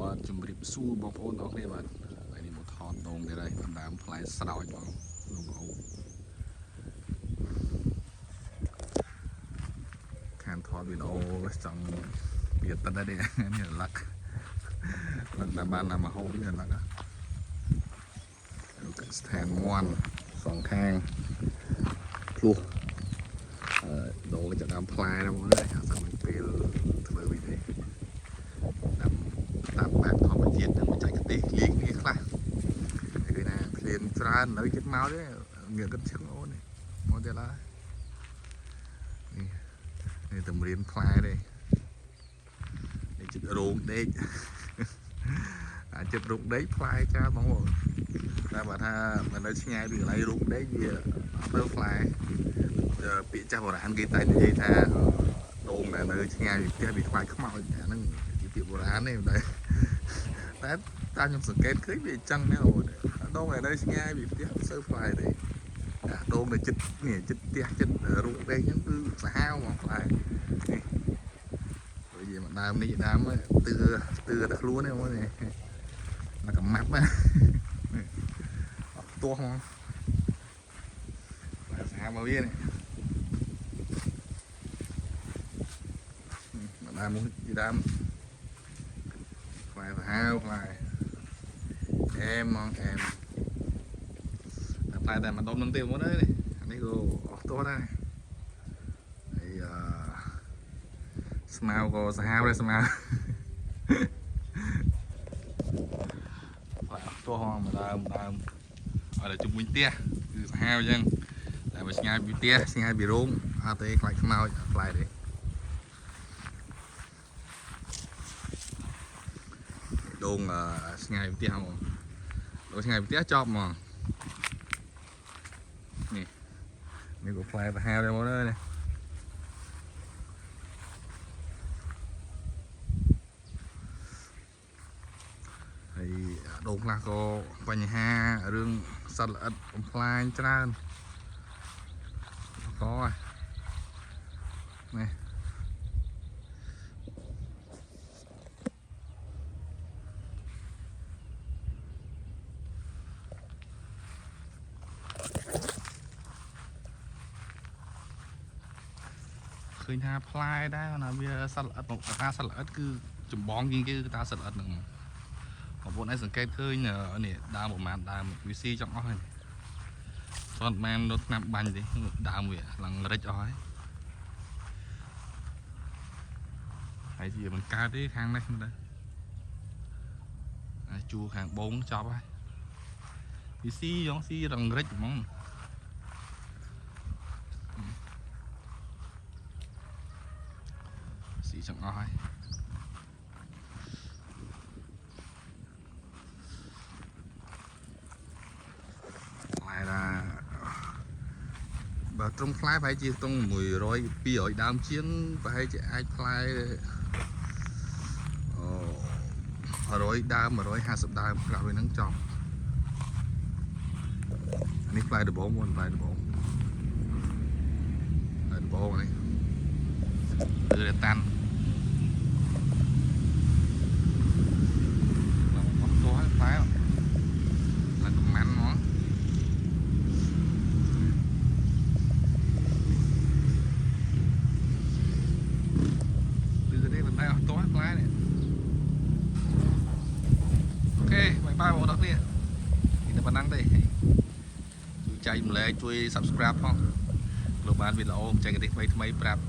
បាទជំរាបសួរបងប្អូនអរគ្នាបាទថ្ងៃនេះមកថតដងទៀតហើយបណ្ដាំផ្លែស្រោចបងប្អូនខានថតវីដេអូចង់វាទឹកដែរនេះឡាក់តែបានណាមកហូបនេះឡាក់ស្ថានមន់សងខាងភ្លោះដងចាប់ដើមផ្លែណាបងអើយអត់ស្គាល់ពេលធ្វើវីដេអូតាមបែបធម្មជាតិនឹងបច្ចេកទេសលេងគ្នាខ្លះគឺណាភ្លៀងច្រើននៅចិត្តមកទេងាកគិតឈឹងអូននេះមកទៀតឡើយនេះតម្រៀនផ្លែទេនេះចិត្តរោងដេកចិត្តរោងដេកផ្លែចាបងប្អូនតែបើថាមិននៅឆ្ងាយពីកន្លែងរោងដេកវាអត់ទៅផ្លែពាក្យចាស់បុរាណគេតែនិយាយថាដូងដែលនៅឆ្ងាយពីផ្ទះវាខ្វាយខ្មោចអាហ្នឹងជាពាក្យបុរាណទេតែតាមខ្ញុំសង្កេតឃើញវាអញ្ចឹងណាអូនដូងដែលនៅឆ្ងាយពីផ្ទះមិនសូវផ្លែទេដូងនៅចិត្តនេះចិត្តផ្ទះចិត្តរូបដេកអញ្ចឹងគឺសាហាវហ្មងផ្លែនេះដូចជាដើមនេះដើមទឿតែខ្លួនទេបងនេះមកកំមាប់ណាអត់ទាស់ហ្មងសាហាវមកវានេះដើមមួយដើមផ្លែសាហាវផ្លែអែមហ្មងអែមតែមិនដុំនឹងទៀតមកនេះនេះក៏អស់ទាស់ដែរហើយស្មៅក៏សាហាវដែរស្មៅផ្លែអស់ទាស់ហ្មងដើមឲ្យតែជុំវិញផ្ទះគឺសាហាវអញ្ចឹងតែបើឆ្ងាយពីផ្ទះឆ្ងាយពីរោងអត់ទេខ្លាចខ្មោចផ្លែទេដូងឆ្ងាយផ្ទះហ្មងដូងឆ្ងាយផ្ទះចប់ហ្មងនេះក៏ផ្លែសាហាវដែរមកនេះហើយដូងខ្លះក៏បញ្ហារឿងសត្វល្អិតបំផ្លាញច្រើនក៏នេះឃើញថាផ្លែដែរណាវាសត្វល្អិតតាសត្វល្អិតគឺចម្បងជាងគេគឺតាសត្វល្អិតហ្នឹងបងប្អូនឯងសង្កេតឃើញនេះដើមប្រហែលដើមវាស៊ីចង់អស់ហើយអត់បានរត់ថ្នាំបាញ់ទេដើមវាឡើងរិចអស់ហើយជាមិនកើតទេខាងនេះមិនដែរជួរខាងបងចប់ហើយវាស៊ីចង់ស៊ីរងរិចហ្មងស៊ីចង់អស់ហើយបើត្រឹមផ្លែប្រហែលជាត្រឹម100 200ដើមជាងប្រហែលជាអាចផ្លែ100ដើម150ដើមក្រៅពីហ្នឹងចប់អានេះផ្លែដំបងមុនផ្លែដំបងនេះគឺតាន់អត់ទាស់ផ្លែឡើងកំណាន់ហ្មងបាយបងប្អូនអរគ្នានេះតែប៉ុណ្ណឹងទេជួយចែកម្លែកជួយ Subscribe ផងលោកបានវីដេអូបច្ចេកទេសថ្មីប្រាប់